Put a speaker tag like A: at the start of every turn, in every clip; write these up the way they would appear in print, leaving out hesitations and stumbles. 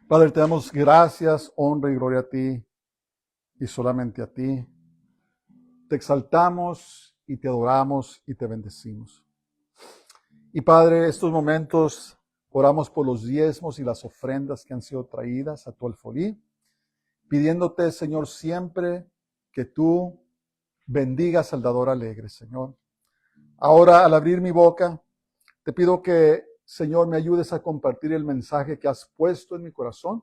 A: Padre, te damos gracias, honra y gloria a ti y solamente a ti. Te exaltamos y te adoramos y te bendecimos. Y Padre, estos momentos oramos por los diezmos y las ofrendas que han sido traídas a tu alfolí, pidiéndote, Señor, siempre que tú bendigas al dador alegre, Señor. Ahora, al abrir mi boca, te pido que, Señor, me ayudes a compartir el mensaje que has puesto en mi corazón,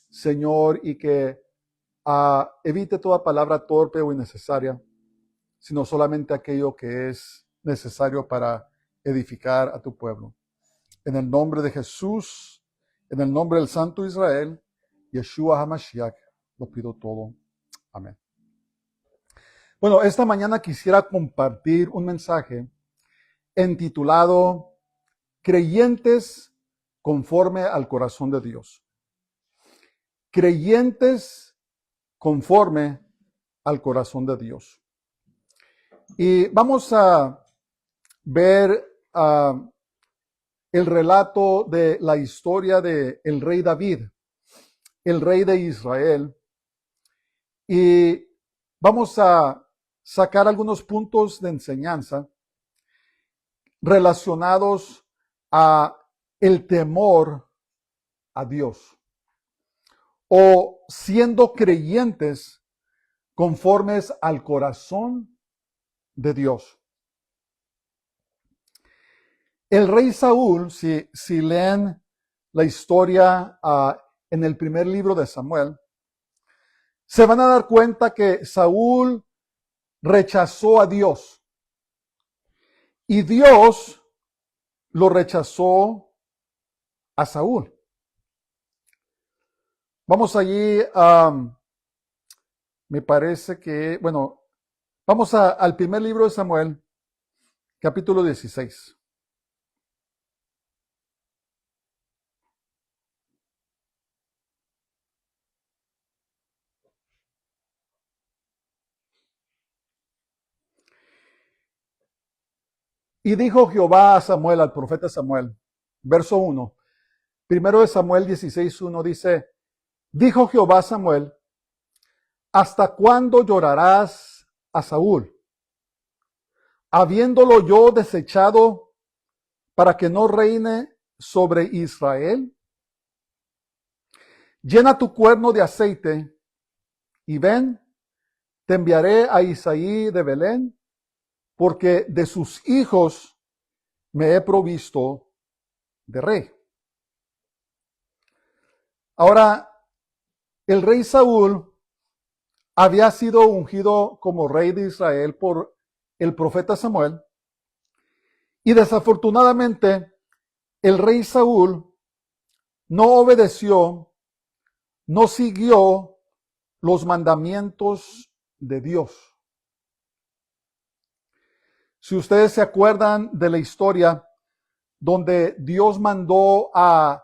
A: Señor, y que evite toda palabra torpe o innecesaria, sino solamente aquello que es necesario para edificar a tu pueblo. En el nombre de Jesús, en el nombre del Santo Israel, Yeshua HaMashiach, lo pido todo. Amén. Bueno, esta mañana quisiera compartir un mensaje intitulado Creyentes conforme al corazón de Dios. Creyentes conforme al corazón de Dios. Y vamos a ver el relato de la historia de el rey David, el rey de Israel. Y vamos a sacar algunos puntos de enseñanza relacionados a el temor a Dios, o siendo creyentes conformes al corazón de Dios. El rey Saúl, si leen la historia en el primer libro de Samuel, se van a dar cuenta que Saúl rechazó a Dios y Dios lo rechazó a Saúl. Vamos allí, me parece que, bueno, vamos al primer libro de Samuel, capítulo 16. Y dijo Jehová a Samuel, al profeta Samuel, verso 1, primero de Samuel 16:1 dice, dijo Jehová a Samuel, ¿hasta cuándo llorarás a Saúl, habiéndolo yo desechado para que no reine sobre Israel? Llena tu cuerno de aceite y ven, te enviaré a Isaí de Belén, porque de sus hijos me he provisto de rey. Ahora, el rey Saúl había sido ungido como rey de Israel por el profeta Samuel, y desafortunadamente el rey Saúl no obedeció, no siguió los mandamientos de Dios. Si ustedes se acuerdan de la historia donde Dios mandó a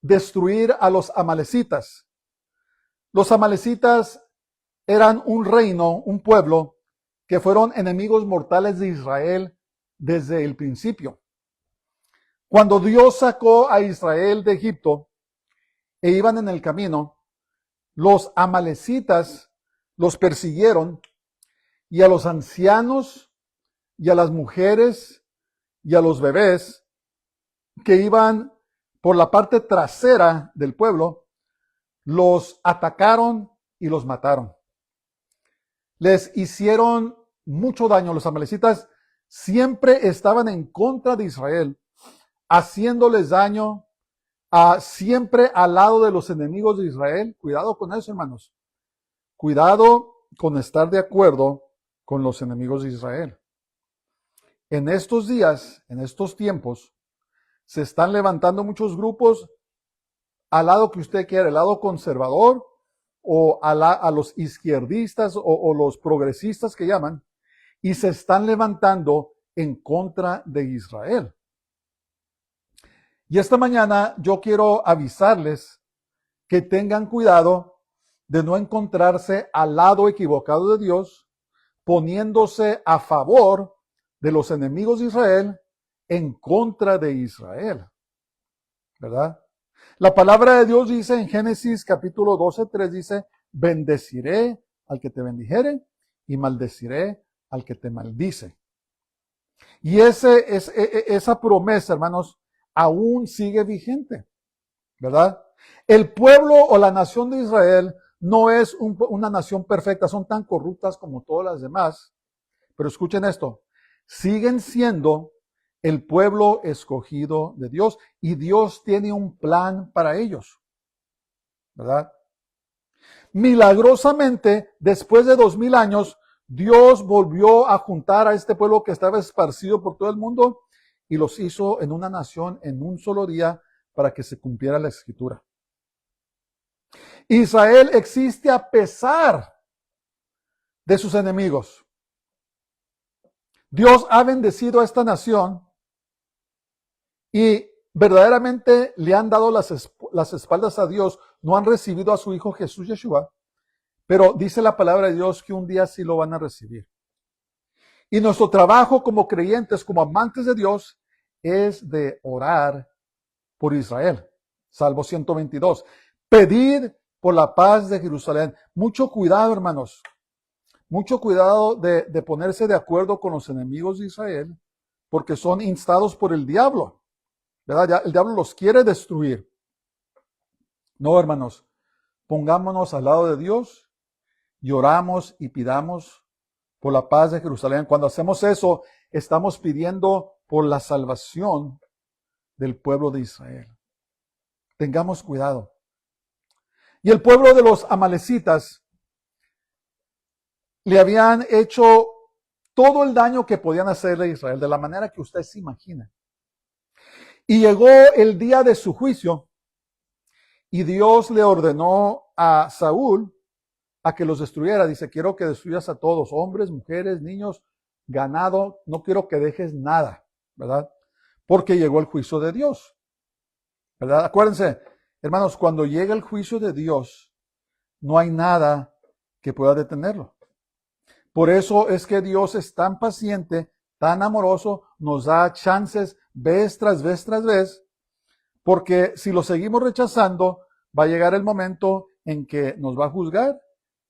A: destruir a los amalecitas. Los amalecitas eran un reino, un pueblo, que fueron enemigos mortales de Israel desde el principio. Cuando Dios sacó a Israel de Egipto e iban en el camino, los amalecitas los persiguieron y a los ancianos y a las mujeres y a los bebés que iban por la parte trasera del pueblo, los atacaron y los mataron. Les hicieron mucho daño. Los amalecitas siempre estaban en contra de Israel, haciéndoles daño, siempre al lado de los enemigos de Israel. Cuidado con eso, hermanos. Cuidado con estar de acuerdo con los enemigos de Israel. En estos días, en estos tiempos, se están levantando muchos grupos al lado que usted quiera, el lado conservador o a los izquierdistas o los progresistas que llaman, y se están levantando en contra de Israel. Y esta mañana yo quiero avisarles que tengan cuidado de no encontrarse al lado equivocado de Dios, poniéndose a favor de los enemigos de Israel en contra de Israel, ¿verdad? La palabra de Dios dice en Génesis capítulo 12:3 dice, bendeciré al que te bendijere y maldeciré al que te maldice. Y esa promesa, hermanos, aún sigue vigente, ¿verdad? El pueblo o la nación de Israel no es una nación perfecta, son tan corruptas como todas las demás. Pero escuchen esto, siguen siendo el pueblo escogido de Dios y Dios tiene un plan para ellos, ¿verdad? Milagrosamente, después de 2000 años, Dios volvió a juntar a este pueblo que estaba esparcido por todo el mundo y los hizo en una nación en un solo día para que se cumpliera la escritura. Israel existe a pesar de sus enemigos. Dios ha bendecido a esta nación y verdaderamente le han dado las espaldas a Dios, no han recibido a su Hijo Jesús Yeshua, pero dice la palabra de Dios que un día sí lo van a recibir. Y nuestro trabajo como creyentes, como amantes de Dios, es de orar por Israel. Salmo 122. Pedid por la paz de Jerusalén. Mucho cuidado, hermanos. Mucho cuidado de ponerse de acuerdo con los enemigos de Israel, porque son instados por el diablo, ¿verdad? Ya el diablo los quiere destruir. No, hermanos, pongámonos al lado de Dios y oramos y pidamos por la paz de Jerusalén. Cuando hacemos eso, estamos pidiendo por la salvación del pueblo de Israel. Tengamos cuidado. Y el pueblo de los amalecitas le habían hecho todo el daño que podían hacerle a Israel, de la manera que usted se imagina. Y llegó el día de su juicio, y Dios le ordenó a Saúl a que los destruyera. Dice, quiero que destruyas a todos, hombres, mujeres, niños, ganado, no quiero que dejes nada, ¿verdad? Porque llegó el juicio de Dios, ¿verdad? Acuérdense, hermanos, cuando llega el juicio de Dios, no hay nada que pueda detenerlo. Por eso es que Dios es tan paciente, tan amoroso, nos da chances vez tras vez tras vez, porque si lo seguimos rechazando, va a llegar el momento en que nos va a juzgar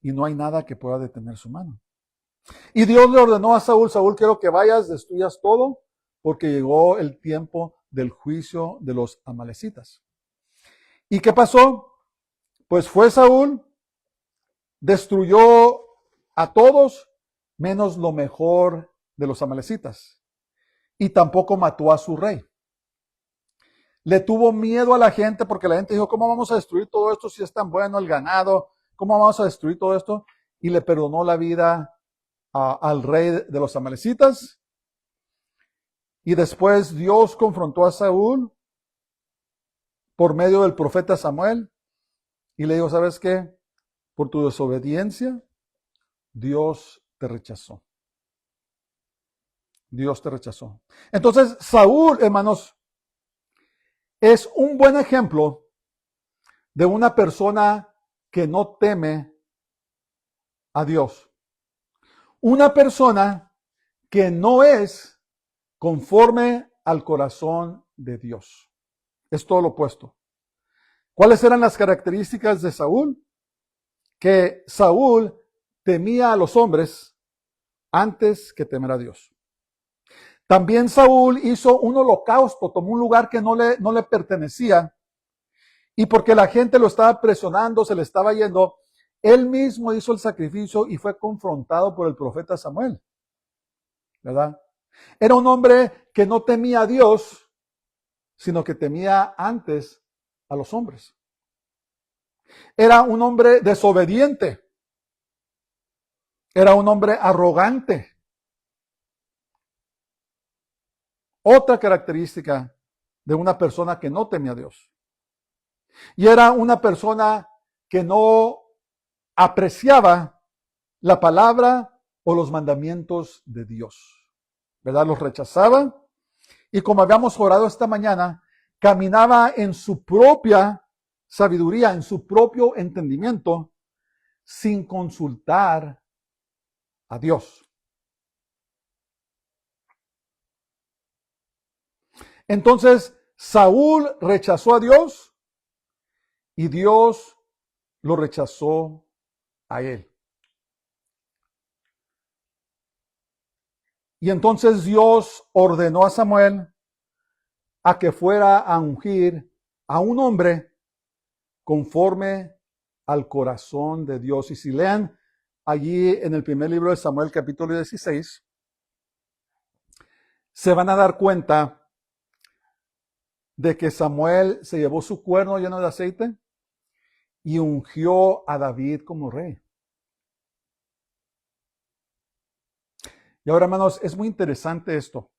A: y no hay nada que pueda detener su mano. Y Dios le ordenó a Saúl, Saúl, quiero que vayas, destruyas todo, porque llegó el tiempo del juicio de los amalecitas. ¿Y qué pasó? Pues fue Saúl, destruyó a todos, menos lo mejor de los amalecitas. Y tampoco mató a su rey. Le tuvo miedo a la gente porque la gente dijo, ¿cómo vamos a destruir todo esto si es tan bueno el ganado? ¿Cómo vamos a destruir todo esto? Y le perdonó la vida al rey de los amalecitas. Y después Dios confrontó a Saúl por medio del profeta Samuel y le dijo, ¿sabes qué? Por tu desobediencia, Dios te rechazó. Dios te rechazó. Entonces, Saúl, hermanos, es un buen ejemplo de una persona que no teme a Dios. Una persona que no es conforme al corazón de Dios. Es todo lo opuesto. ¿Cuáles eran las características de Saúl? Que Saúl temía a los hombres antes que temer a Dios. También Saúl hizo un holocausto, tomó un lugar que no le pertenecía, y porque la gente lo estaba presionando, se le estaba yendo, él mismo hizo el sacrificio y fue confrontado por el profeta Samuel, ¿verdad? Era un hombre que no temía a Dios, sino que temía antes a los hombres. Era un hombre desobediente. Era un hombre arrogante. Otra característica de una persona que no temía a Dios. Y era una persona que no apreciaba la palabra o los mandamientos de Dios, ¿verdad? Los rechazaba y, como habíamos orado esta mañana, caminaba en su propia sabiduría, en su propio entendimiento, sin consultar a Dios. Entonces, Saúl rechazó a Dios y Dios lo rechazó a él. Y entonces Dios ordenó a Samuel a que fuera a ungir a un hombre conforme al corazón de Dios. Y si lean allí en el primer libro de Samuel, capítulo 16, se van a dar cuenta de que Samuel se llevó su cuerno lleno de aceite y ungió a David como rey. Y ahora, hermanos, es muy interesante esto.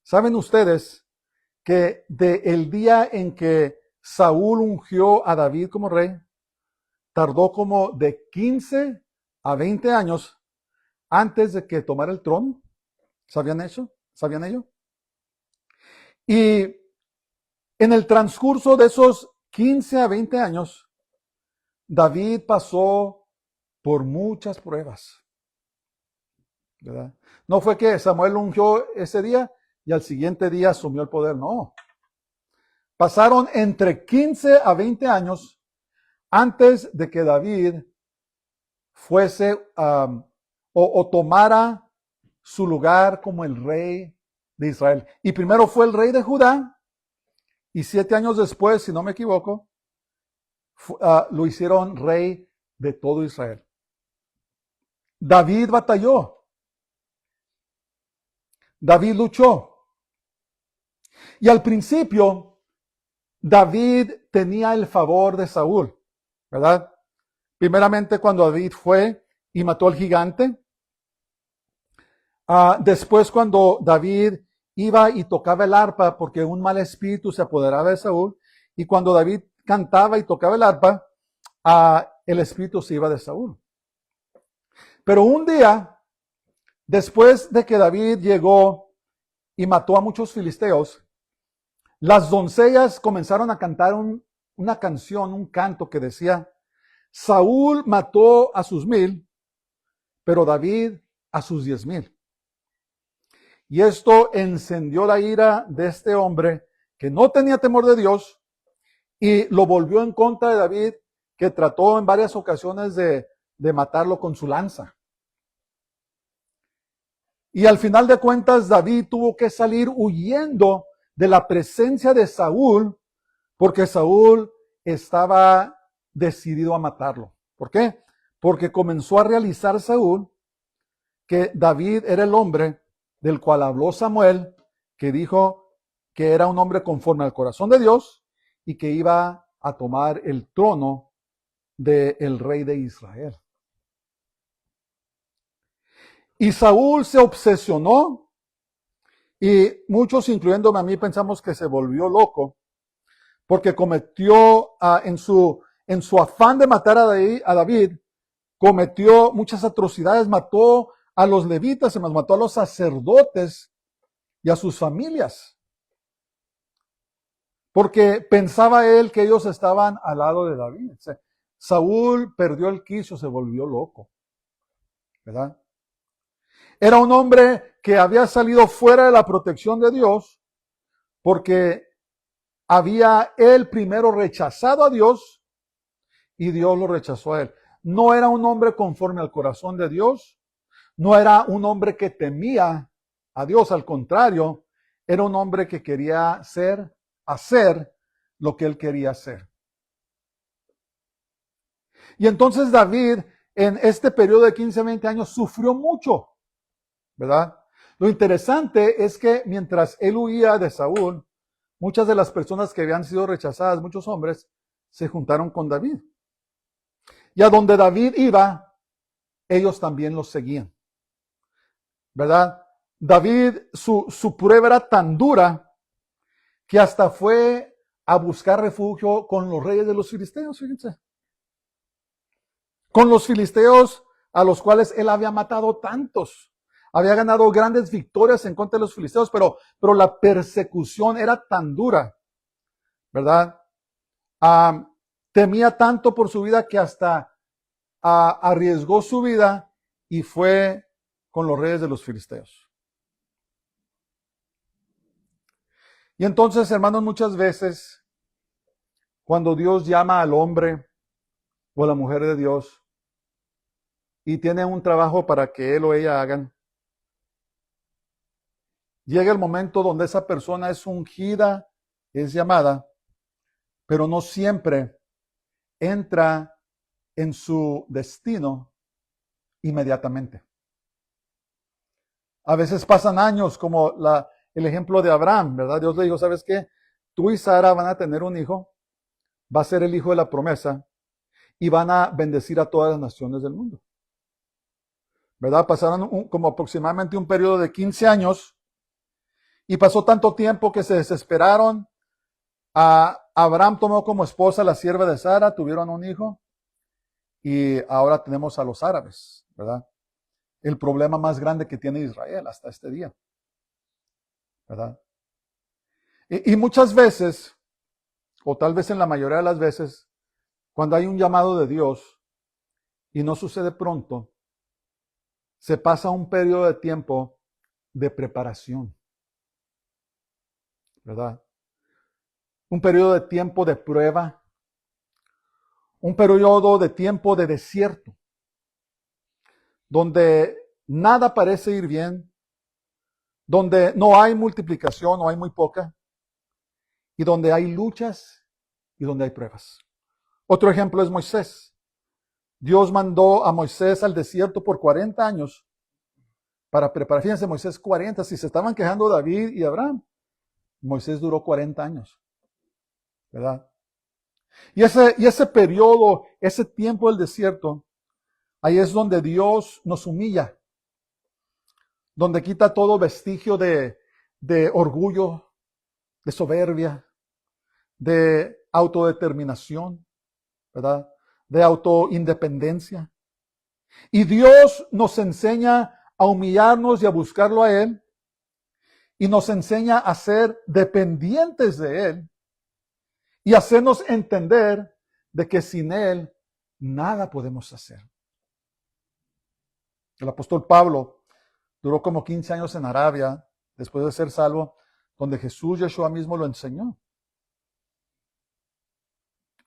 A: ¿Saben ustedes que del día en que Saúl ungió a David como rey, tardó como de 15 a 20 años antes de que tomara el trono? ¿Sabían eso? ¿Sabían ello? Y en el transcurso de esos 15 a 20 años, David pasó por muchas pruebas, ¿verdad? No fue que Samuel ungió ese día y al siguiente día asumió el poder, no. Pasaron entre 15 a 20 años antes de que David fuese o tomara su lugar como el rey de Israel. Y primero fue el rey de Judá y 7 años después, si no me equivoco, lo hicieron rey de todo Israel. David batalló. David luchó. Y al principio, David tenía el favor de Saúl, ¿verdad? Primeramente cuando David fue y mató al gigante. Después cuando David iba y tocaba el arpa porque un mal espíritu se apoderaba de Saúl. Y cuando David cantaba y tocaba el arpa, el espíritu se iba de Saúl. Pero un día, después de que David llegó y mató a muchos filisteos, las doncellas comenzaron a cantar una canción, un canto que decía: Saúl mató a sus 1000, pero David a sus 10,000. Y esto encendió la ira de este hombre que no tenía temor de Dios y lo volvió en contra de David, que trató en varias ocasiones de matarlo con su lanza. Y al final de cuentas, David tuvo que salir huyendo de la presencia de Saúl, porque Saúl estaba decidido a matarlo. ¿Por qué? Porque comenzó a realizar Saúl que David era el hombre del cual habló Samuel, que dijo que era un hombre conforme al corazón de Dios y que iba a tomar el trono del rey de Israel. Y Saúl se obsesionó y muchos, incluyéndome a mí, pensamos que se volvió loco porque cometió en su afán de matar a David, cometió muchas atrocidades, mató a los levitas, mató a los sacerdotes y a sus familias. Porque pensaba él que ellos estaban al lado de David. Saúl perdió el quicio, se volvió loco, ¿verdad? Era un hombre que había salido fuera de la protección de Dios porque había él primero rechazado a Dios y Dios lo rechazó a él. No era un hombre conforme al corazón de Dios, no era un hombre que temía a Dios, al contrario, era un hombre que quería hacer lo que él quería hacer. Y entonces David, en este periodo de 15 a 20 años, sufrió mucho, ¿verdad? Lo interesante es que mientras él huía de Saúl, muchas de las personas que habían sido rechazadas, muchos hombres, se juntaron con David. Y a donde David iba, ellos también los seguían, ¿verdad? David, su prueba era tan dura que hasta fue a buscar refugio con los reyes de los filisteos, fíjense. Con los filisteos a los cuales él había matado tantos. Había ganado grandes victorias en contra de los filisteos, pero la persecución era tan dura, ¿verdad? Temía tanto por su vida que hasta arriesgó su vida y fue con los reyes de los filisteos. Y entonces, hermanos, muchas veces cuando Dios llama al hombre o a la mujer de Dios y tiene un trabajo para que él o ella hagan, llega el momento donde esa persona es ungida, es llamada, pero no siempre entra en su destino inmediatamente. A veces pasan años, como el ejemplo de Abraham, ¿verdad? Dios le dijo, ¿sabes qué? Tú y Sara van a tener un hijo, va a ser el hijo de la promesa, y van a bendecir a todas las naciones del mundo. ¿Verdad? Pasaron como aproximadamente un periodo de 15 años, y pasó tanto tiempo que se desesperaron. Abraham tomó como esposa a la sierva de Sara, tuvieron un hijo, y ahora tenemos a los árabes, ¿verdad? El problema más grande que tiene Israel hasta este día, ¿verdad? Y muchas veces, o tal vez en la mayoría de las veces, cuando hay un llamado de Dios y no sucede pronto, se pasa un periodo de tiempo de preparación, ¿verdad? Un periodo de tiempo de prueba, un periodo de tiempo de desierto, donde nada parece ir bien, donde no hay multiplicación o hay muy poca, y donde hay luchas y donde hay pruebas. Otro ejemplo es Moisés. Dios mandó a Moisés al desierto por 40 años para preparar. Fíjense, Moisés 40, si se estaban quejando David y Abraham, Moisés duró 40 años, ¿verdad? Y ese periodo, ese tiempo del desierto, ahí es donde Dios nos humilla, donde quita todo vestigio de orgullo, de soberbia, de autodeterminación, ¿verdad? De autoindependencia. Y Dios nos enseña a humillarnos y a buscarlo a Él, y nos enseña a ser dependientes de Él, y hacernos entender de que sin Él nada podemos hacer. El apóstol Pablo duró como 15 años en Arabia, después de ser salvo, donde Jesús Yeshua mismo lo enseñó.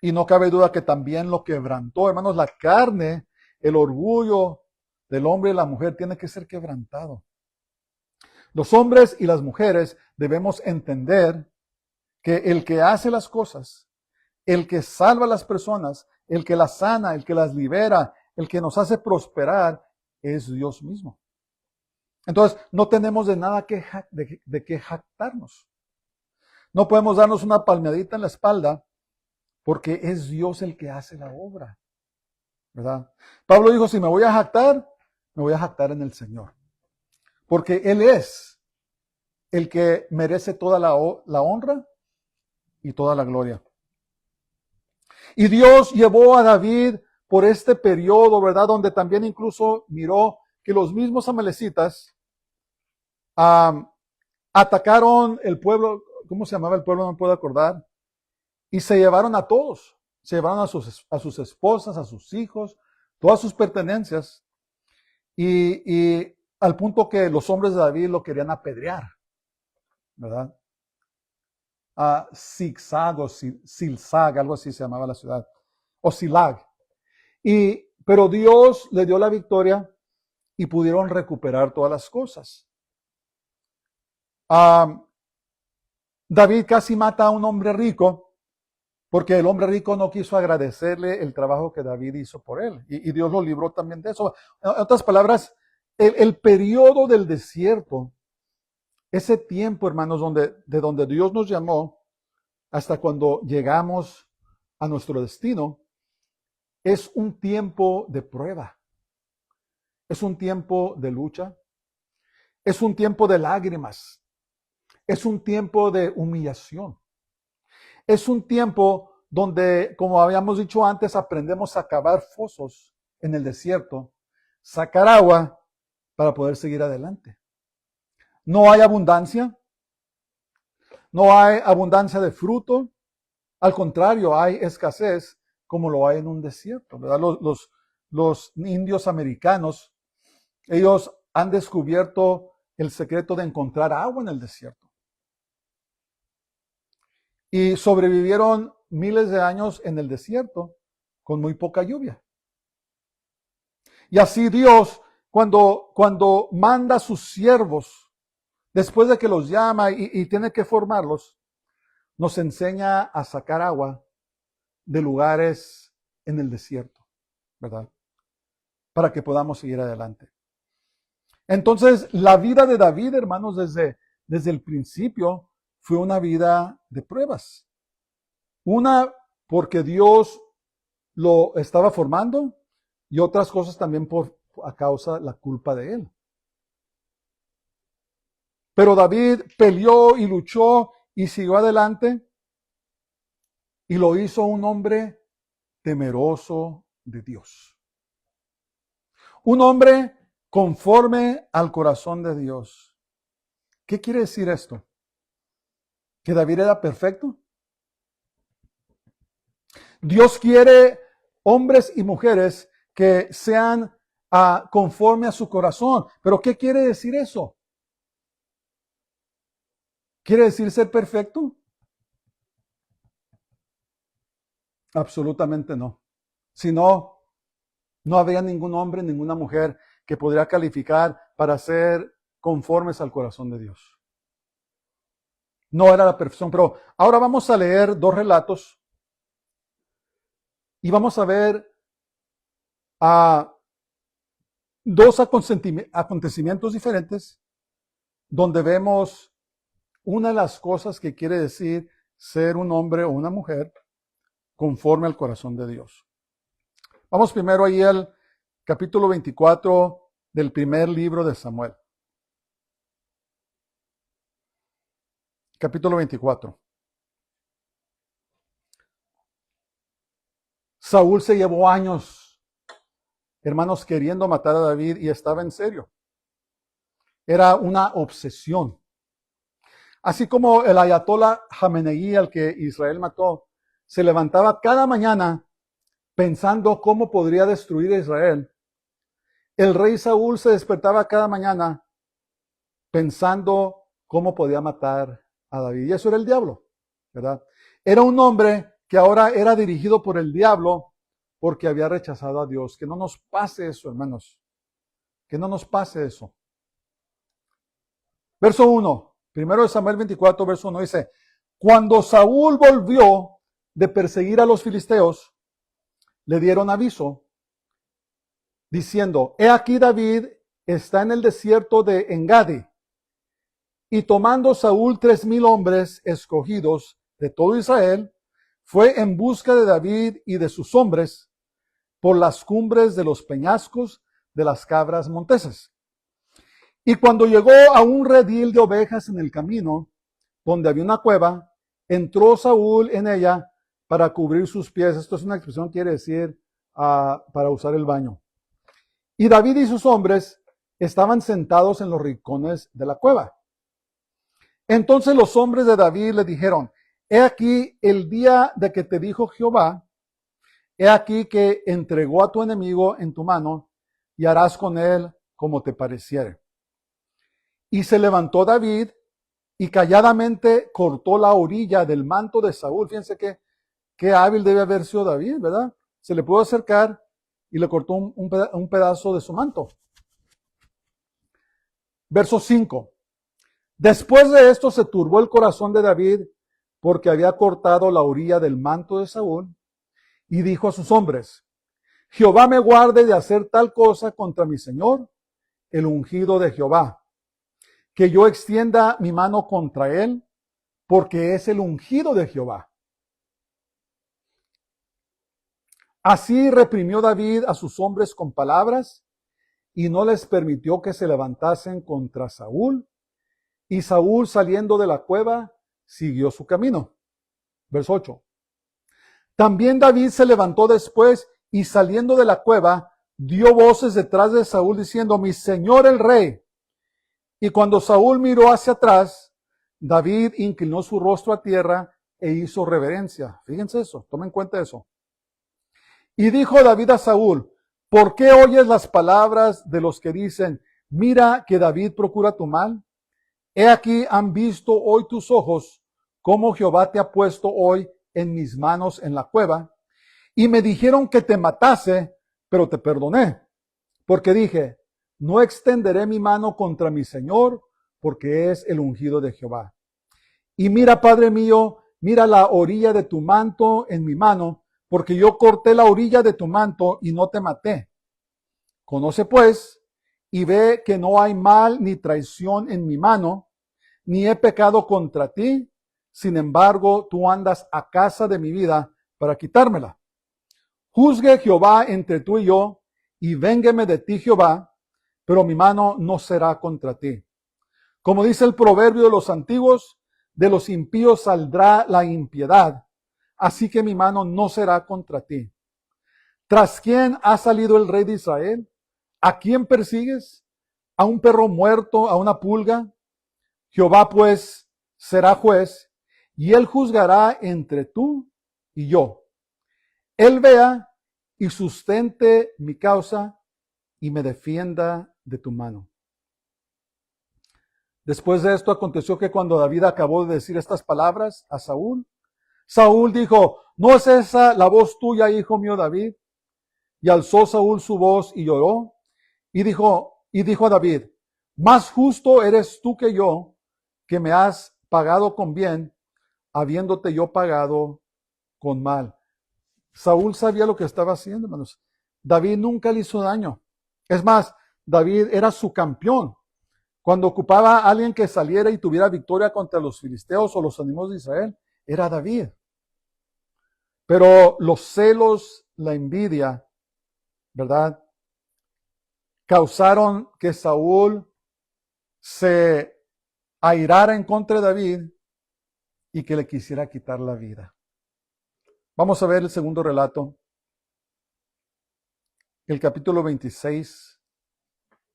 A: Y no cabe duda que también lo quebrantó. Hermanos, la carne, el orgullo del hombre y la mujer tiene que ser quebrantado. Los hombres y las mujeres debemos entender que el que hace las cosas, el que salva a las personas, el que las sana, el que las libera, el que nos hace prosperar, es Dios mismo. Entonces, no tenemos de nada de qué jactarnos. No podemos darnos una palmeadita en la espalda porque es Dios el que hace la obra, ¿verdad? Pablo dijo, si me voy a jactar en el Señor. Porque Él es el que merece toda la honra y toda la gloria. Y Dios llevó a David por este periodo, ¿verdad? Donde también incluso miró que los mismos amalecitas atacaron el pueblo. ¿Cómo se llamaba el pueblo? No me puedo acordar. Y se llevaron a todos. Se llevaron a sus esposas, a sus hijos, todas sus pertenencias. Y al punto que los hombres de David lo querían apedrear, ¿verdad? Zigzag o Silzag, algo así se llamaba la ciudad. O Silag. Pero Dios le dio la victoria y pudieron recuperar todas las cosas. David casi mata a un hombre rico porque el hombre rico no quiso agradecerle el trabajo que David hizo por él. Y Dios lo libró también de eso. En otras palabras, el periodo del desierto, ese tiempo, hermanos, de donde Dios nos llamó hasta cuando llegamos a nuestro destino, es un tiempo de prueba. Es un tiempo de lucha. Es un tiempo de lágrimas. Es un tiempo de humillación. Es un tiempo donde, como habíamos dicho antes, aprendemos a cavar fosos en el desierto, sacar agua para poder seguir adelante. No hay abundancia. No hay abundancia de fruto. Al contrario, hay escasez como lo hay en un desierto, ¿verdad? Los indios americanos, ellos han descubierto el secreto de encontrar agua en el desierto. Y sobrevivieron miles de años en el desierto con muy poca lluvia. Y así Dios, cuando manda a sus siervos, después de que los llama y tiene que formarlos, nos enseña a sacar agua de lugares en el desierto, ¿verdad? Para que podamos seguir adelante. Entonces, la vida de David, hermanos, desde el principio fue una vida de pruebas. Una, porque Dios lo estaba formando, y otras cosas también a causa de la culpa de él. Pero David peleó y luchó y siguió adelante, y lo hizo un hombre temeroso de Dios. Un hombre conforme al corazón de Dios. ¿Qué quiere decir esto? ¿Que David era perfecto? Dios quiere hombres y mujeres que sean conforme a su corazón. ¿Pero qué quiere decir eso? ¿Quiere decir ser perfecto? Absolutamente no. Si no, no habría ningún hombre, ninguna mujer que podría calificar para ser conformes al corazón de Dios. No era la perfección, pero ahora vamos a leer dos relatos y vamos a ver dos acontecimientos diferentes donde vemos una de las cosas que quiere decir ser un hombre o una mujer conforme al corazón de Dios. Vamos primero ahí al capítulo 24 del primer libro de Samuel. Capítulo 24. Saúl se llevó años, hermanos, queriendo matar a David y estaba en serio. Era una obsesión. Así como el ayatolá Jameneí, al que Israel mató, se levantaba cada mañana pensando cómo podría destruir a Israel. El rey Saúl se despertaba cada mañana pensando cómo podía matar a David. Y eso era el diablo, ¿verdad? Era un hombre que ahora era dirigido por el diablo porque había rechazado a Dios. Que no nos pase eso, hermanos. Que no nos pase eso. Verso 1. Primero de Samuel 24, verso 1 dice: Cuando Saúl volvió de perseguir a los filisteos, le dieron aviso, diciendo: He aquí David está en el desierto de Engadi. Y tomando Saúl 3,000 hombres escogidos de todo Israel, fue en busca de David y de sus hombres por las cumbres de los peñascos de las cabras monteses. Y cuando llegó a un redil de ovejas en el camino, donde había una cueva, entró Saúl en ella para cubrir sus pies. Esto es una expresión que quiere decir para usar el baño. Y David y sus hombres estaban sentados en los rincones de la cueva. Entonces los hombres de David le dijeron: He aquí el día de que te dijo Jehová, he aquí que entregó a tu enemigo en tu mano, y harás con él como te pareciere. Y se levantó David y calladamente cortó la orilla del manto de Saúl. Fíjense qué hábil debe haber sido David, ¿verdad? Se le pudo acercar y le cortó un pedazo de su manto. Verso 5. Después de esto se turbó el corazón de David porque había cortado la orilla del manto de Saúl, y dijo a sus hombres: Jehová me guarde de hacer tal cosa contra mi señor, el ungido de Jehová, que yo extienda mi mano contra él, porque es el ungido de Jehová. Así reprimió David a sus hombres con palabras, y no les permitió que se levantasen contra Saúl. Y Saúl, saliendo de la cueva, siguió su camino. Verso 8. También David se levantó después y, saliendo de la cueva, dio voces detrás de Saúl diciendo: Mi señor el rey. Y cuando Saúl miró hacia atrás, David inclinó su rostro a tierra e hizo reverencia. Fíjense eso, tomen en cuenta eso. Y dijo David a Saúl: ¿Por qué oyes las palabras de los que dicen: Mira que David procura tu mal? He aquí han visto hoy tus ojos cómo Jehová te ha puesto hoy en mis manos en la cueva, y me dijeron que te matase, pero te perdoné, porque dije, no extenderé mi mano contra mi Señor, porque es el ungido de Jehová. Y mira, Padre mío, mira la orilla de tu manto en mi mano, porque yo corté la orilla de tu manto y no te maté. Conoce pues y ve que no hay mal ni traición en mi mano, ni he pecado contra ti. Sin embargo, tú andas a casa de mi vida para quitármela. Juzgue Jehová entre tú y yo, y véngueme de ti Jehová, pero mi mano no será contra ti. Como dice el proverbio de los antiguos, de los impíos saldrá la impiedad, así que mi mano no será contra ti. ¿Tras quién ha salido el rey de Israel? ¿A quién persigues? ¿A un perro muerto, a una pulga? Jehová pues será juez, y él juzgará entre tú y yo. Él vea y sustente mi causa y me defienda de tu mano. Después de esto aconteció que cuando David acabó de decir estas palabras a Saúl, Saúl dijo, ¿no es esa la voz tuya, hijo mío David? Y alzó Saúl su voz y lloró, y dijo a David, más justo eres tú que yo, que me has pagado con bien, habiéndote yo pagado con mal. Saúl sabía lo que estaba haciendo, hermanos. David nunca le hizo daño. Es más, David era su campeón. Cuando ocupaba a alguien que saliera y tuviera victoria contra los filisteos o los enemigos de Israel, era David. Pero los celos, la envidia, ¿verdad? Causaron que Saúl se airara en contra de David y que le quisiera quitar la vida. Vamos a ver el segundo relato, el capítulo 26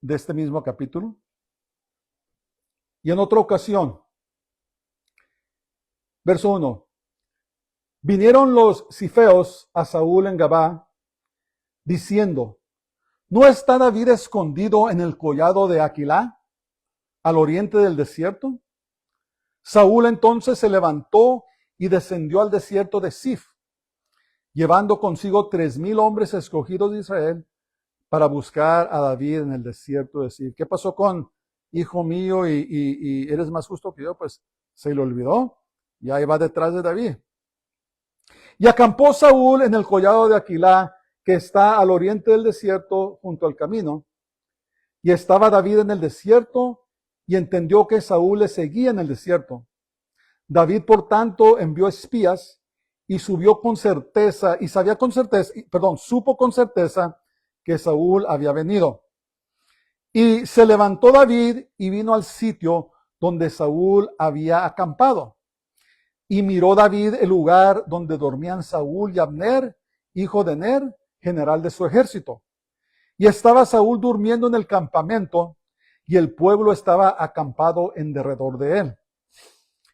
A: de este mismo capítulo. Y en otra ocasión, verso 1, vinieron los cifeos a Saúl en Gabá, diciendo, ¿no está David escondido en el collado de Aquilá, al oriente del desierto? Saúl entonces se levantó y descendió al desierto de Sif, llevando consigo 3,000 hombres escogidos de Israel para buscar a David en el desierto de Sif. ¿Qué pasó con hijo mío y eres más justo que yo? Pues se le olvidó y ahí va detrás de David. Y acampó Saúl en el collado de Aquilá, que está al oriente del desierto, junto al camino. Y estaba David en el desierto, y entendió que Saúl le seguía en el desierto. David, por tanto, envió espías, y supo con certeza que Saúl había venido. Y se levantó David y vino al sitio donde Saúl había acampado. Y miró David el lugar donde dormían Saúl y Abner, hijo de Ner, general de su ejército. Y estaba Saúl durmiendo en el campamento, y el pueblo estaba acampado en derredor de él.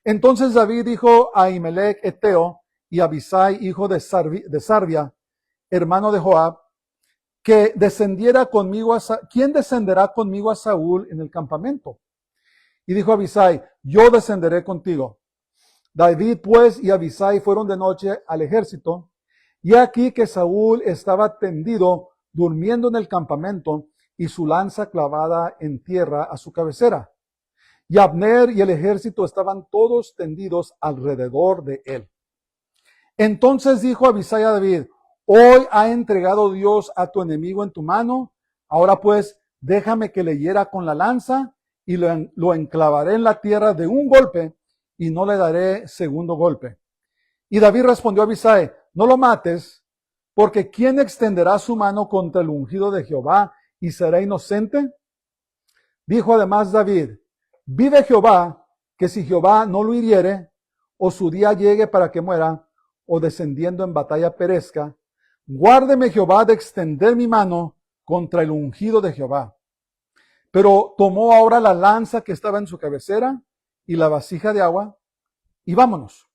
A: Entonces David dijo a Ahimelech Eteo y a Abisai, hijo de Sarbia, hermano de Joab, que descendiera conmigo ¿quién descenderá conmigo a Saúl en el campamento? Y dijo Abisai, yo descenderé contigo. David pues y Abisai fueron de noche al ejército, y aquí que Saúl estaba tendido, durmiendo en el campamento, y su lanza clavada en tierra a su cabecera. Y Abner y el ejército estaban todos tendidos alrededor de él. Entonces dijo Abisai a David, hoy ha entregado Dios a tu enemigo en tu mano, ahora pues déjame que le hiera con la lanza, y lo enclavaré en la tierra de un golpe, y no le daré segundo golpe. Y David respondió a Abisai, no lo mates, porque ¿quién extenderá su mano contra el ungido de Jehová y será inocente? Dijo además David, vive Jehová, que si Jehová no lo hiriere, o su día llegue para que muera, o descendiendo en batalla perezca, guárdeme Jehová de extender mi mano contra el ungido de Jehová. Pero tomó ahora la lanza que estaba en su cabecera y la vasija de agua, y vámonos.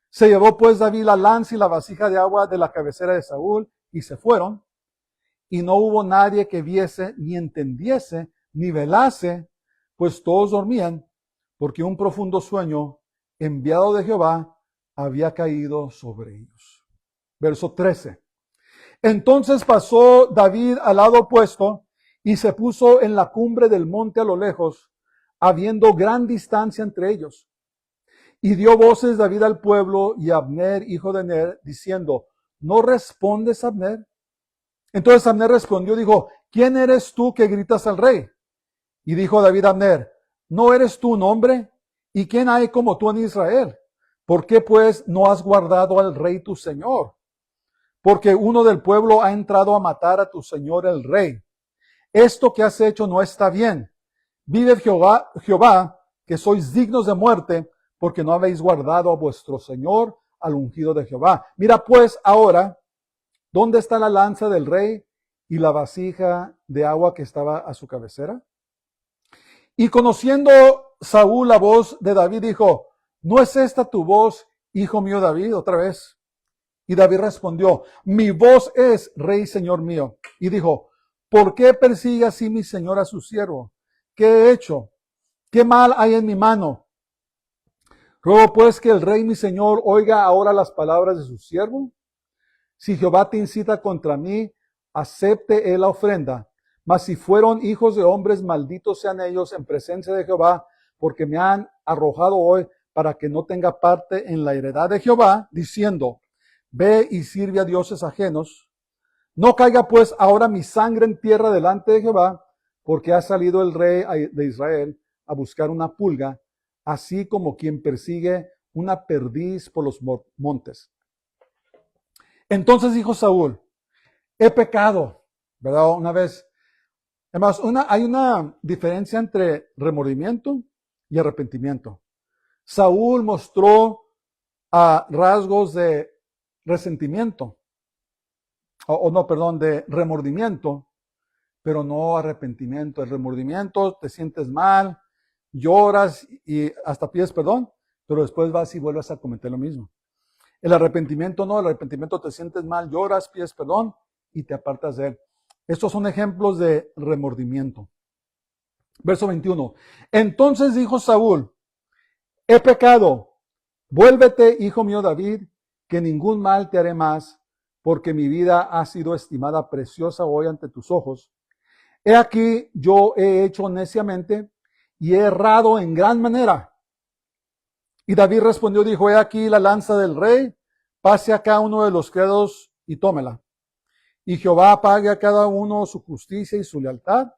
A: Se llevó pues David la lanza y la vasija de agua de la cabecera de Saúl, y se fueron, y no hubo nadie que viese, ni entendiese, ni velase, pues todos dormían, porque un profundo sueño, enviado de Jehová, había caído sobre ellos. Verso 13. Entonces pasó David al lado opuesto y se puso en la cumbre del monte a lo lejos, habiendo gran distancia entre ellos. Y dio voces David al pueblo y a Abner, hijo de Ner, diciendo, ¿no respondes, Abner? Entonces Abner respondió, dijo, ¿quién eres tú que gritas al rey? Y dijo David a Abner, ¿no eres tú un hombre? ¿Y quién hay como tú en Israel? ¿Por qué pues no has guardado al rey tu señor? Porque uno del pueblo ha entrado a matar a tu señor el rey. Esto que has hecho no está bien. Vive Jehová, que sois dignos de muerte, porque no habéis guardado a vuestro señor, al ungido de Jehová. Mira pues ahora, ¿dónde está la lanza del rey y la vasija de agua que estaba a su cabecera? Y conociendo Saúl la voz de David, dijo, ¿no es esta tu voz, hijo mío David? Otra vez. Y David respondió, mi voz es, rey, señor mío. Y dijo, ¿por qué persigue así mi señor a su siervo? ¿Qué he hecho? ¿Qué mal hay en mi mano? Ruego pues que el rey mi señor oiga ahora las palabras de su siervo. Si Jehová te incita contra mí, acepte él la ofrenda. Mas si fueron hijos de hombres, malditos sean ellos en presencia de Jehová, porque me han arrojado hoy para que no tenga parte en la heredad de Jehová, diciendo, ve y sirve a dioses ajenos. No caiga pues ahora mi sangre en tierra delante de Jehová, porque ha salido el rey de Israel a buscar una pulga, así como quien persigue una perdiz por los montes. Entonces dijo Saúl, he pecado, ¿verdad? Una vez. Además, hay una diferencia entre remordimiento y arrepentimiento. Saúl mostró rasgos de resentimiento, de remordimiento, pero no arrepentimiento. El remordimiento, te sientes mal, lloras y hasta pides perdón, pero después vas y vuelves a cometer lo mismo. El arrepentimiento no, el arrepentimiento te sientes mal, lloras, pides perdón y te apartas de él. Estos son ejemplos de remordimiento. Verso 21. Entonces dijo Saúl, he pecado, vuélvete, hijo mío David, que ningún mal te haré más, porque mi vida ha sido estimada preciosa hoy ante tus ojos. He aquí, yo he hecho neciamente y he errado en gran manera. Y David respondió, dijo, he aquí la lanza del rey, pase acá uno de los criados y tómela. Y Jehová pague a cada uno su justicia y su lealtad,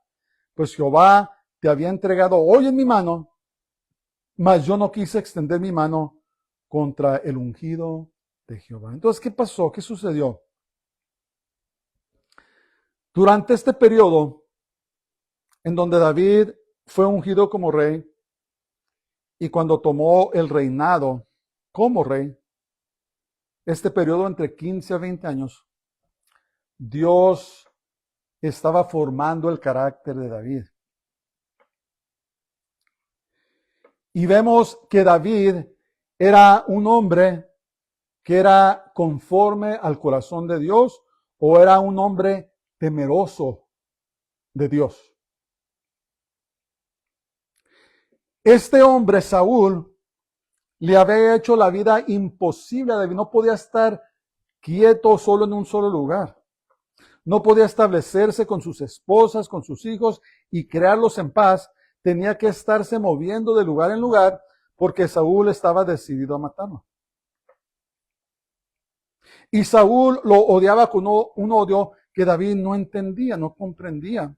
A: pues Jehová te había entregado hoy en mi mano, mas yo no quise extender mi mano contra el ungido de Jehová. Entonces, ¿qué pasó? ¿Qué sucedió? Durante este periodo en donde David fue ungido como rey y cuando tomó el reinado como rey, este periodo entre 15 a 20 años, Dios estaba formando el carácter de David. Y vemos que David era un hombre que era conforme al corazón de Dios o era un hombre temeroso de Dios. Este hombre, Saúl, le había hecho la vida imposible a David. No podía estar quieto solo en un solo lugar. No podía establecerse con sus esposas, con sus hijos y crearlos en paz. Tenía que estarse moviendo de lugar en lugar porque Saúl estaba decidido a matarlo. Y Saúl lo odiaba con un odio que David no entendía, no comprendía.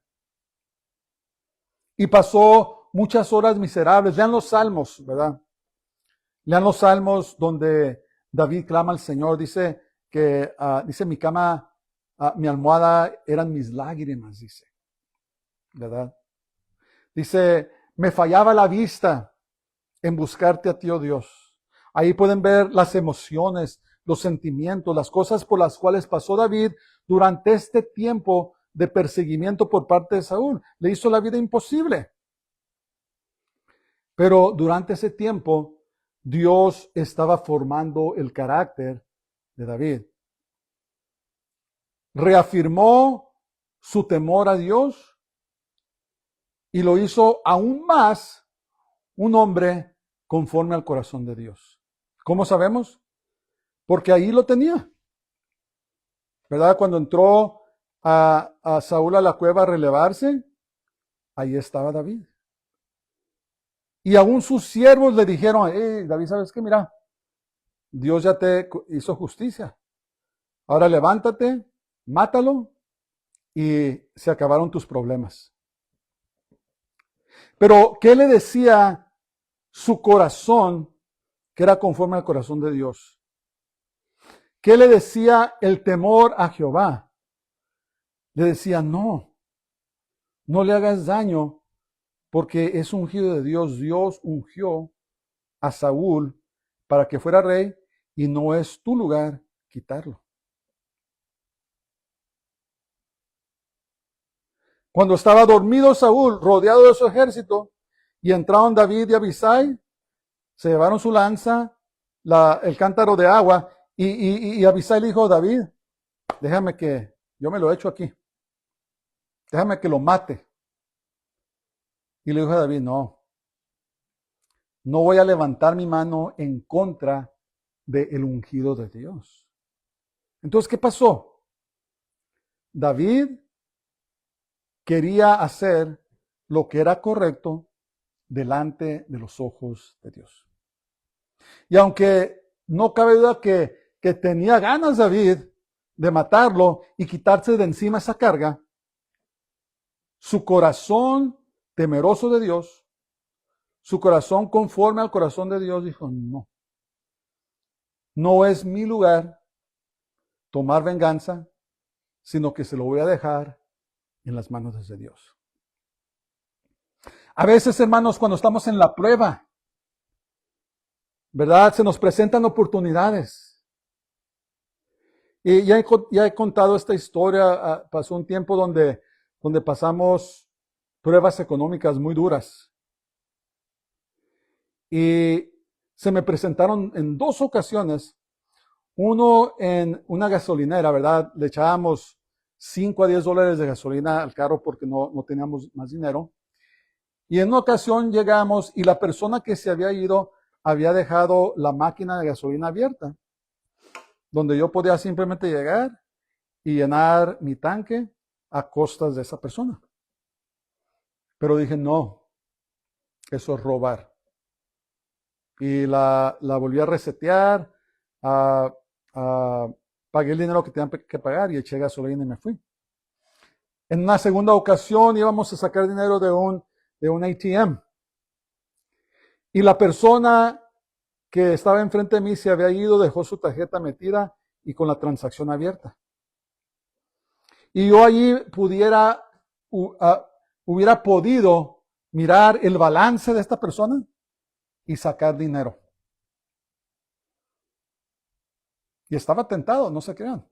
A: Y pasó muchas horas miserables. Lean los salmos, ¿verdad? Lean los salmos donde David clama al Señor. Dice que, dice mi cama, mi almohada eran mis lágrimas, dice. ¿Verdad? Dice, me fallaba la vista en buscarte a ti, oh Dios. Ahí pueden ver las emociones, los sentimientos, las cosas por las cuales pasó David durante este tiempo de perseguimiento por parte de Saúl. Le hizo la vida imposible. Pero durante ese tiempo, Dios estaba formando el carácter de David. Reafirmó su temor a Dios y lo hizo aún más un hombre conforme al corazón de Dios. ¿Cómo sabemos? porque ahí lo tenía. ¿Verdad? Cuando entró a Saúl a la cueva a relevarse, ahí estaba David. Y aún sus siervos le dijeron, David, ¿sabes qué? Mira, Dios ya te hizo justicia. Ahora levántate, mátalo y se acabaron tus problemas. Pero, ¿qué le decía su corazón que era conforme al corazón de Dios? ¿Qué le decía el temor a Jehová? Le decía, no le hagas daño porque es ungido de Dios. Dios ungió a Saúl para que fuera rey y no es tu lugar quitarlo. Cuando estaba dormido Saúl, rodeado de su ejército, y entraron David y Abisai, se llevaron su lanza, el cántaro de agua, y Abisai le dijo a David, déjame que yo me lo echo aquí, déjame que lo mate. Y le dijo a David, no voy a levantar mi mano en contra del ungido de Dios. Entonces, ¿qué pasó? David quería hacer lo que era correcto delante de los ojos de Dios. Y aunque no cabe duda que tenía ganas David de matarlo y quitarse de encima esa carga, su corazón temeroso de Dios, su corazón conforme al corazón de Dios, dijo, no es mi lugar tomar venganza, sino que se lo voy a dejar en las manos de Dios. A veces, hermanos, cuando estamos en la prueba, ¿verdad? Se nos presentan oportunidades. Y ya he contado esta historia. Pasó un tiempo donde pasamos pruebas económicas muy duras. Y se me presentaron en 2 ocasiones. Uno en una gasolinera, ¿verdad? Le echábamos $5 a $10 de gasolina al carro porque no teníamos más dinero. Y en una ocasión llegamos y la persona que se había ido había dejado la máquina de gasolina abierta, donde yo podía simplemente llegar y llenar mi tanque a costas de esa persona. Pero dije, no, eso es robar. Y la volví a resetear, pagué el dinero que tenía que pagar y eché gasolina y me fui. En una segunda ocasión íbamos a sacar dinero de un ATM. Y la persona que estaba enfrente de mí se había ido, dejó su tarjeta metida y con la transacción abierta. Y yo allí hubiera podido mirar el balance de esta persona y sacar dinero. Y estaba tentado, no se crean.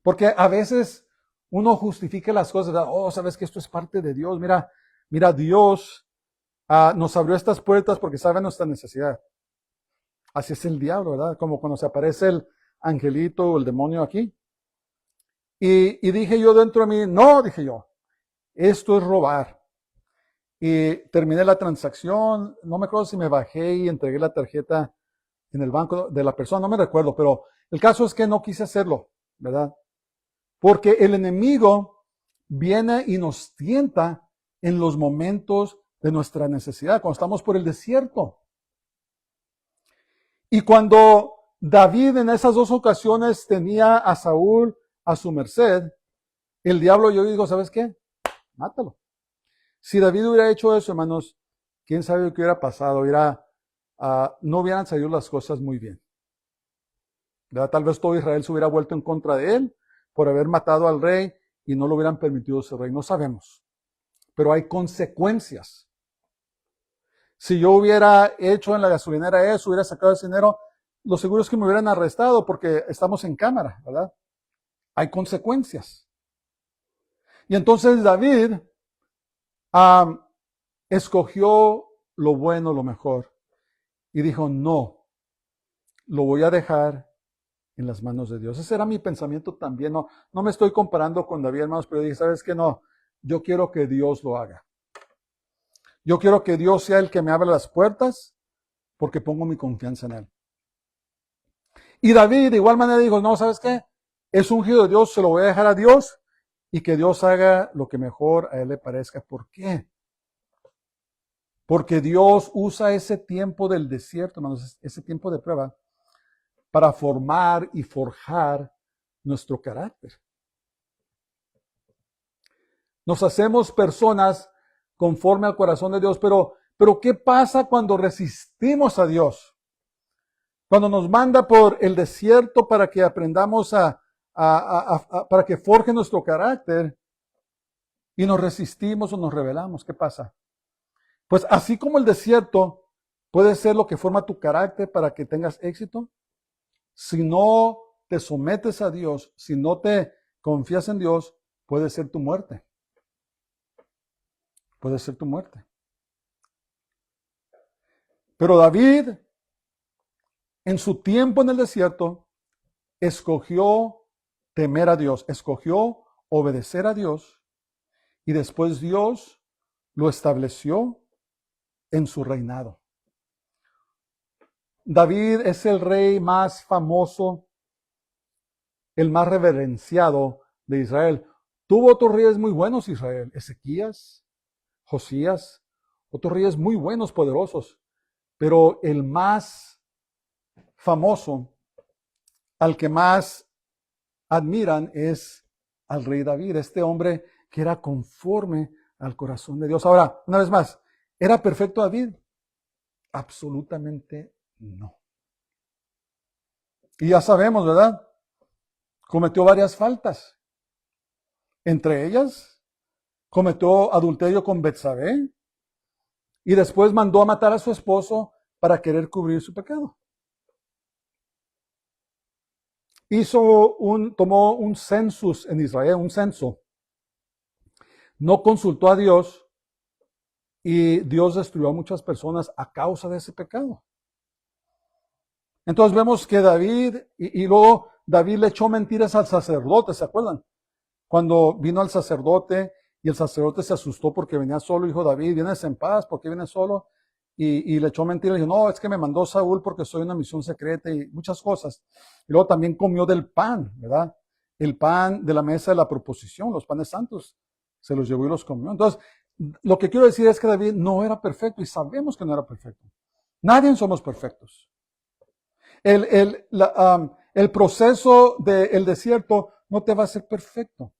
A: Porque a veces uno justifica las cosas, sabes que esto es parte de Dios. Mira, Dios nos abrió estas puertas porque sabe nuestra necesidad. Así es el diablo, ¿verdad? Como cuando se aparece el angelito o el demonio aquí. Y dije yo dentro de mí, no, dije yo, esto es robar. Y terminé la transacción, no me acuerdo si me bajé y entregué la tarjeta en el banco de la persona, no me recuerdo, pero el caso es que no quise hacerlo, ¿verdad? Porque el enemigo viene y nos tienta en los momentos de nuestra necesidad, cuando estamos por el desierto. Y cuando David en esas 2 ocasiones tenía a Saúl a su merced, el diablo yo digo, ¿sabes qué? Mátalo. Si David hubiera hecho eso, hermanos, quién sabe qué hubiera pasado, no hubieran salido las cosas muy bien. ¿Verdad? Tal vez todo Israel se hubiera vuelto en contra de él por haber matado al rey y no lo hubieran permitido ser rey. No sabemos. Pero hay consecuencias. Si yo hubiera hecho en la gasolinera eso, hubiera sacado ese dinero, lo seguro es que me hubieran arrestado porque estamos en cámara, ¿verdad? Hay consecuencias. Y entonces David escogió lo bueno, lo mejor. Y dijo, no, lo voy a dejar en las manos de Dios. Ese era mi pensamiento también. No me estoy comparando con David, hermanos, pero dije, ¿sabes qué? No, yo quiero que Dios lo haga. Yo quiero que Dios sea el que me abra las puertas porque pongo mi confianza en Él. Y David de igual manera dijo, no, ¿sabes qué? Es ungido de Dios, se lo voy a dejar a Dios y que Dios haga lo que mejor a él le parezca. ¿Por qué? Porque Dios usa ese tiempo del desierto, hermanos, ese tiempo de prueba, para formar y forjar nuestro carácter. Nos hacemos personas conforme al corazón de Dios, pero ¿qué pasa cuando resistimos a Dios? Cuando nos manda por el desierto para que aprendamos para que forje nuestro carácter y nos resistimos o nos rebelamos, ¿qué pasa? Pues así como el desierto puede ser lo que forma tu carácter para que tengas éxito, si no te sometes a Dios, si no te confías en Dios, puede ser tu muerte. Puede ser tu muerte. Pero David, en su tiempo en el desierto, escogió temer a Dios, escogió obedecer a Dios y después Dios lo estableció en su reinado. David es el rey más famoso, el más reverenciado de Israel. Tuvo otros reyes muy buenos Israel, Ezequías, Josías, otros reyes muy buenos, poderosos, pero el más famoso, al que más admiran, es al rey David, este hombre que era conforme al corazón de Dios. Ahora, una vez más, ¿era perfecto David? Absolutamente no. Y ya sabemos, ¿verdad? Cometió varias faltas. Entre ellas, cometió adulterio con Betsabé y después mandó a matar a su esposo para querer cubrir su pecado. Tomó un census en Israel, un censo. No consultó a Dios y Dios destruyó a muchas personas a causa de ese pecado. Entonces vemos que David, y luego David le echó mentiras al sacerdote, ¿se acuerdan? Cuando vino al sacerdote y el sacerdote se asustó porque venía solo, dijo David, ¿vienes en paz? ¿Por qué vienes solo? Y le echó mentiras, dijo, no, es que me mandó Saúl porque soy una misión secreta y muchas cosas. Y luego también comió del pan, ¿verdad? El pan de la mesa de la proposición, los panes santos, se los llevó y los comió. Entonces, lo que quiero decir es que David no era perfecto y sabemos que no era perfecto. Nadie somos perfectos. El proceso del desierto no te va a hacer perfecto.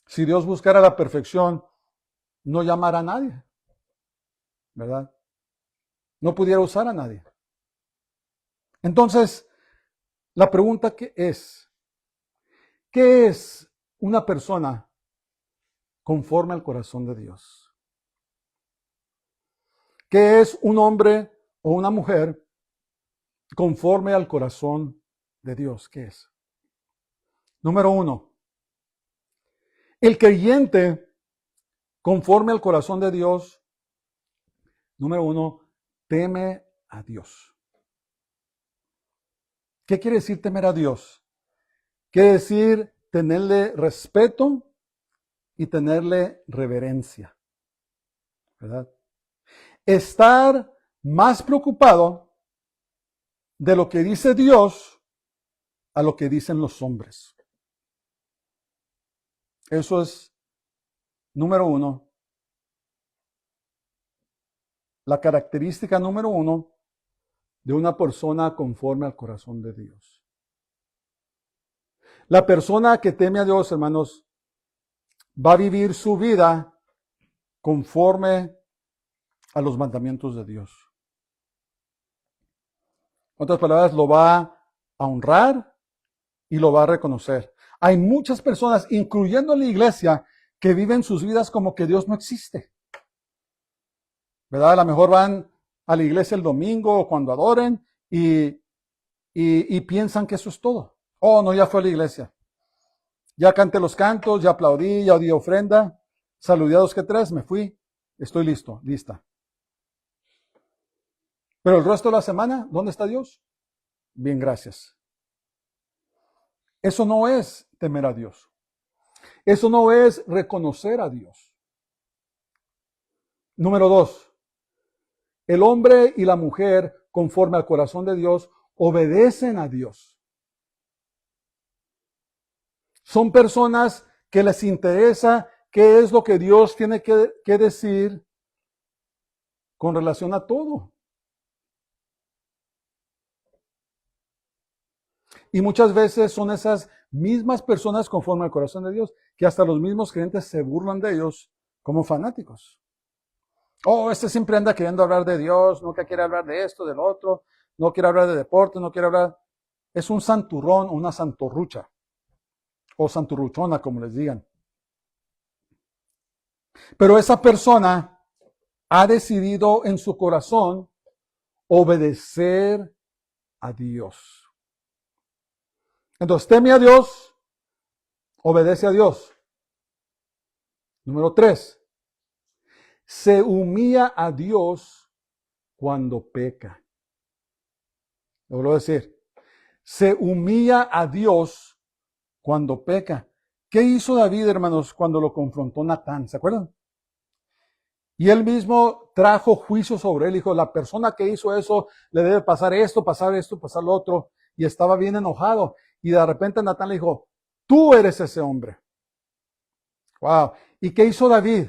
A: Si Dios buscara la perfección, no llamara a nadie, ¿verdad? No pudiera usar a nadie. Entonces, la pregunta que es, ¿qué es una persona conforme al corazón de Dios? ¿Qué es un hombre o una mujer conforme al corazón de Dios? ¿Qué es? Número 1, el creyente conforme al corazón de Dios, número 1, teme a Dios. ¿Qué quiere decir temer a Dios? Quiere decir tenerle respeto y tenerle reverencia, ¿verdad? Estar más preocupado de lo que dice Dios a lo que dicen los hombres. Eso es, número 1, la característica número 1 de una persona conforme al corazón de Dios. La persona que teme a Dios, hermanos, va a vivir su vida conforme a los mandamientos de Dios. En otras palabras, lo va a honrar y lo va a reconocer. Hay muchas personas, incluyendo en la iglesia, que viven sus vidas como que Dios no existe. ¿Verdad? A lo mejor van a la iglesia el domingo o cuando adoren y piensan que eso es todo. Oh, no, ya fue a la iglesia. Ya canté los cantos, ya aplaudí, ya di ofrenda, saludé a 2 que 3, me fui, estoy listo, lista. Pero el resto de la semana, ¿dónde está Dios? Bien, gracias. Eso no es temer a Dios. Eso no es reconocer a Dios. Número 2, El hombre y la mujer, conforme al corazón de Dios, obedecen a Dios. Son personas que les interesa qué es lo que Dios tiene que decir con relación a todo. Y muchas veces son esas mismas personas conforme al corazón de Dios, que hasta los mismos creyentes se burlan de ellos como fanáticos. Oh, este siempre anda queriendo hablar de Dios, nunca quiere hablar de esto, del otro, no quiere hablar de deporte, no quiere hablar. Es un santurrón, una santorrucha, o santurruchona, como les digan. Pero esa persona ha decidido en su corazón obedecer a Dios. Entonces, teme a Dios, obedece a Dios. Número 3, se humilla a Dios cuando peca. Lo vuelvo a decir, se humilla a Dios cuando peca. ¿Qué hizo David, hermanos, cuando lo confrontó Natán? ¿Se acuerdan? Y él mismo trajo juicio sobre él. Dijo, la persona que hizo eso le debe pasar esto, pasar lo otro. Y estaba bien enojado. Y de repente Natán le dijo, tú eres ese hombre. Wow. ¿Y qué hizo David?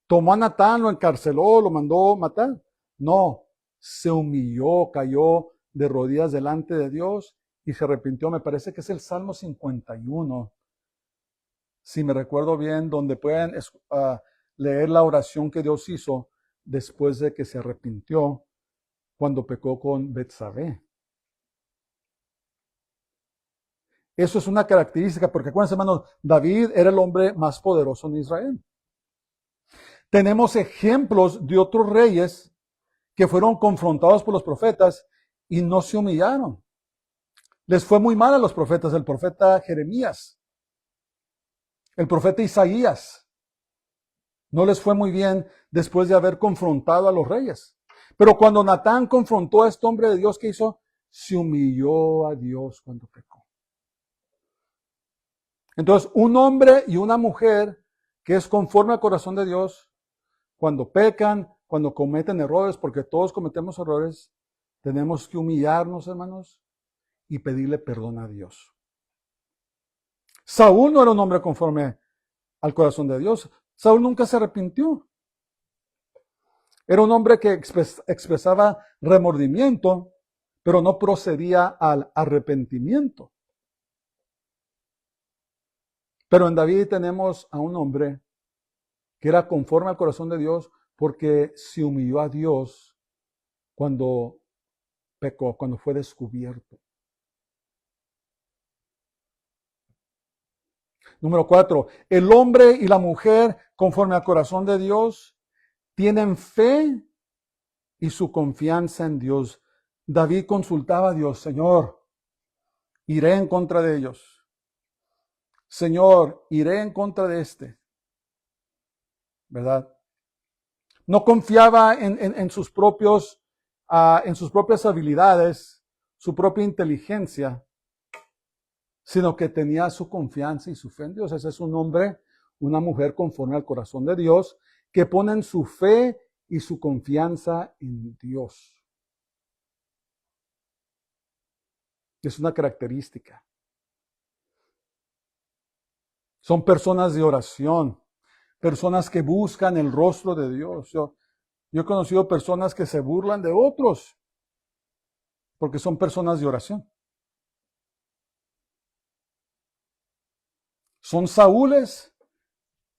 A: ¿Tomó a Natán, lo encarceló, lo mandó matar? No, se humilló, cayó de rodillas delante de Dios y se arrepintió. Me parece que es el Salmo 51, si me recuerdo bien, donde pueden leer la oración que Dios hizo después de que se arrepintió cuando pecó con Betsabé. Eso es una característica, porque acuérdense, hermanos, David era el hombre más poderoso en Israel. Tenemos ejemplos de otros reyes que fueron confrontados por los profetas y no se humillaron. Les fue muy mal a los profetas, el profeta Jeremías, el profeta Isaías. No les fue muy bien después de haber confrontado a los reyes. Pero cuando Natán confrontó a este hombre de Dios, ¿qué hizo? Se humilló a Dios cuando pecó. Entonces, un hombre y una mujer que es conforme al corazón de Dios, cuando pecan, cuando cometen errores, porque todos cometemos errores, tenemos que humillarnos, hermanos, y pedirle perdón a Dios. Saúl no era un hombre conforme al corazón de Dios. Saúl nunca se arrepintió. Era un hombre que expresaba remordimiento, pero no procedía al arrepentimiento. Pero en David tenemos a un hombre que era conforme al corazón de Dios porque se humilló a Dios cuando pecó, cuando fue descubierto. Número 4, el hombre y la mujer conforme al corazón de Dios tienen fe y su confianza en Dios. David consultaba a Dios, Señor, iré en contra de ellos. Señor, iré en contra de este. ¿Verdad? No confiaba en sus propias habilidades, su propia inteligencia, sino que tenía su confianza y su fe en Dios. Ese es un hombre, una mujer conforme al corazón de Dios, que ponen su fe y su confianza en Dios. Es una característica. Son personas de oración, personas que buscan el rostro de Dios. Yo he conocido personas que se burlan de otros porque son personas de oración. Son Saúles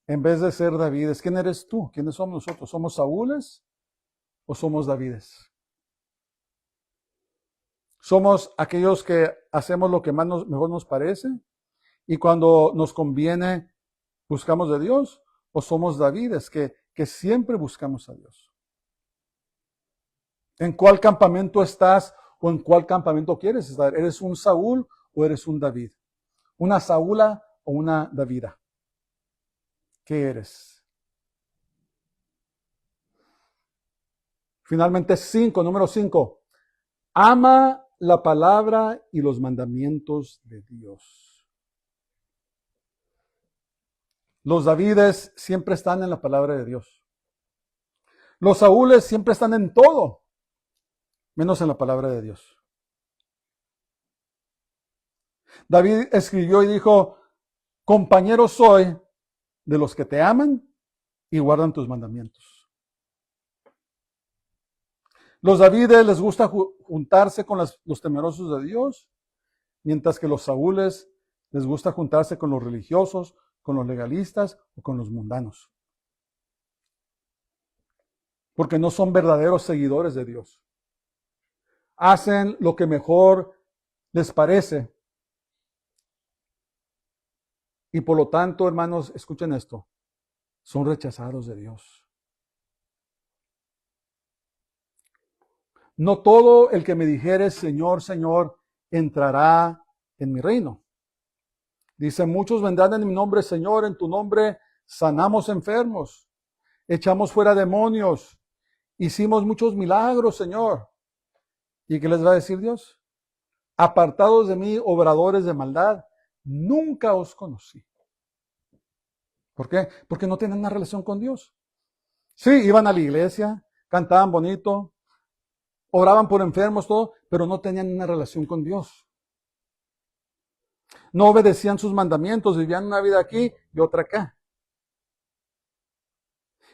A: en vez de ser Davides. ¿Quién eres tú? ¿Quiénes somos nosotros? ¿Somos Saúles o somos Davides? Somos aquellos que hacemos lo que mejor nos parece y cuando nos conviene buscamos de Dios, o somos Davides que siempre buscamos a Dios. ¿En cuál campamento estás o en cuál campamento quieres estar? ¿Eres un Saúl o eres un David? ¿Una Saúla o una Davida? ¿Qué eres? Finalmente, número 5. Ama la palabra y los mandamientos de Dios. Los Davides siempre están en la palabra de Dios. Los Saúles siempre están en todo, menos en la palabra de Dios. David escribió y dijo, compañero soy de los que te aman y guardan tus mandamientos. Los Davides les gusta juntarse con los temerosos de Dios, mientras que los Saúles les gusta juntarse con los religiosos, con los legalistas o con los mundanos. Porque no son verdaderos seguidores de Dios. Hacen lo que mejor les parece. Y por lo tanto, hermanos, escuchen esto, son rechazados de Dios. No todo el que me dijere, Señor, Señor, entrará en mi reino. Dice, muchos vendrán en mi nombre, Señor, en tu nombre sanamos enfermos, echamos fuera demonios, hicimos muchos milagros, Señor. ¿Y qué les va a decir Dios? Apartados de mí, obradores de maldad, nunca os conocí. ¿Por qué? Porque no tienen una relación con Dios. Sí, iban a la iglesia, cantaban bonito, oraban por enfermos, todo, pero no tenían una relación con Dios. No obedecían sus mandamientos, vivían una vida aquí y otra acá.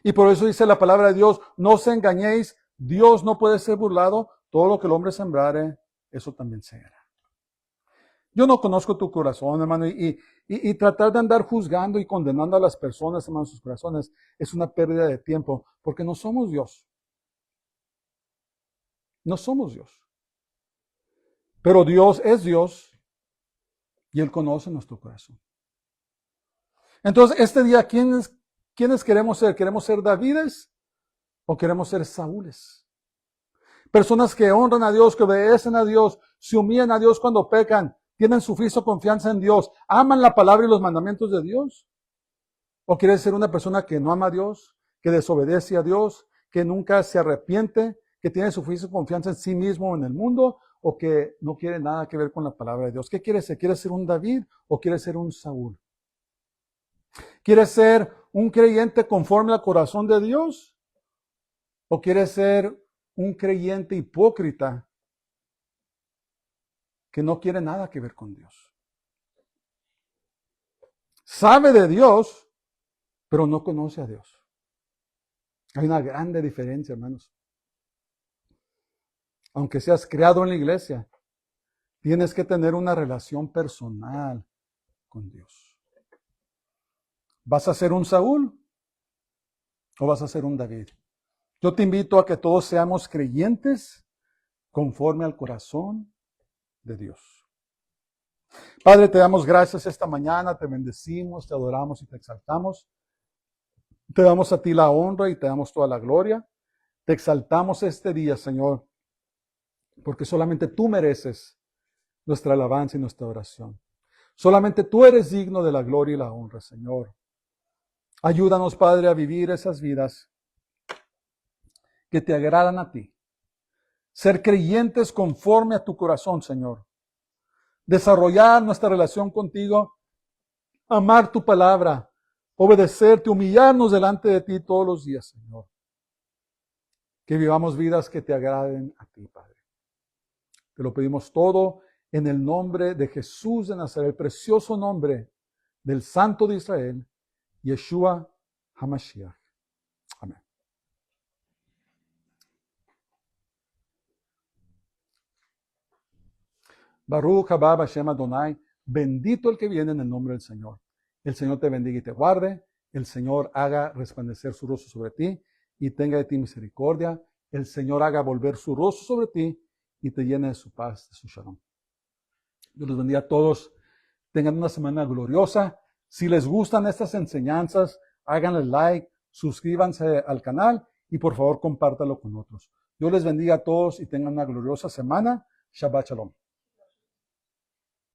A: Y por eso dice la palabra de Dios, no os engañéis, Dios no puede ser burlado, todo lo que el hombre sembrare, eso también segará. Yo no conozco tu corazón, hermano, y tratar de andar juzgando y condenando a las personas, hermano, sus corazones, es una pérdida de tiempo, porque no somos Dios. No somos Dios. Pero Dios es Dios y Él conoce nuestro corazón. Entonces, este día, ¿quiénes queremos ser? ¿Queremos ser Davides o queremos ser Saúles? Personas que honran a Dios, que obedecen a Dios, se humillan a Dios cuando pecan, tienen suficiente confianza en Dios, aman la palabra y los mandamientos de Dios. ¿O quieres ser una persona que no ama a Dios, que desobedece a Dios, que nunca se arrepiente, que tiene suficiente confianza en sí mismo o en el mundo, o que no quiere nada que ver con la palabra de Dios? ¿Qué quieres ser? ¿Quieres ser un David o quieres ser un Saúl? ¿Quieres ser un creyente conforme al corazón de Dios? ¿O quieres ser un creyente hipócrita que no quiere nada que ver con Dios? Sabe de Dios, pero no conoce a Dios. Hay una grande diferencia, hermanos. Aunque seas criado en la iglesia, tienes que tener una relación personal con Dios. ¿Vas a ser un Saúl o vas a ser un David? Yo te invito a que todos seamos creyentes conforme al corazón de Dios. Padre, te damos gracias esta mañana, te bendecimos, te adoramos y te exaltamos. Te damos a ti la honra y te damos toda la gloria. Te exaltamos este día, Señor, porque solamente tú mereces nuestra alabanza y nuestra oración. Solamente tú eres digno de la gloria y la honra, Señor. Ayúdanos, Padre, a vivir esas vidas que te agradan a ti. Ser creyentes conforme a tu corazón, Señor. Desarrollar nuestra relación contigo, amar tu palabra, obedecerte, humillarnos delante de ti todos los días, Señor. Que vivamos vidas que te agraden a ti, Padre. Te lo pedimos todo en el nombre de Jesús de Nazaret, el precioso nombre del Santo de Israel, Yeshua HaMashiach. Amén. Baruch haba Hashem Adonai, bendito el que viene en el nombre del Señor. El Señor te bendiga y te guarde. El Señor haga resplandecer su rostro sobre ti y tenga de ti misericordia. El Señor haga volver su rostro sobre ti y te llene de su paz, de su shalom. Dios los bendiga a todos. Tengan una semana gloriosa. Si les gustan estas enseñanzas, háganle like, suscríbanse al canal y por favor compártalo con otros. Dios les bendiga a todos y tengan una gloriosa semana. Shabbat Shalom.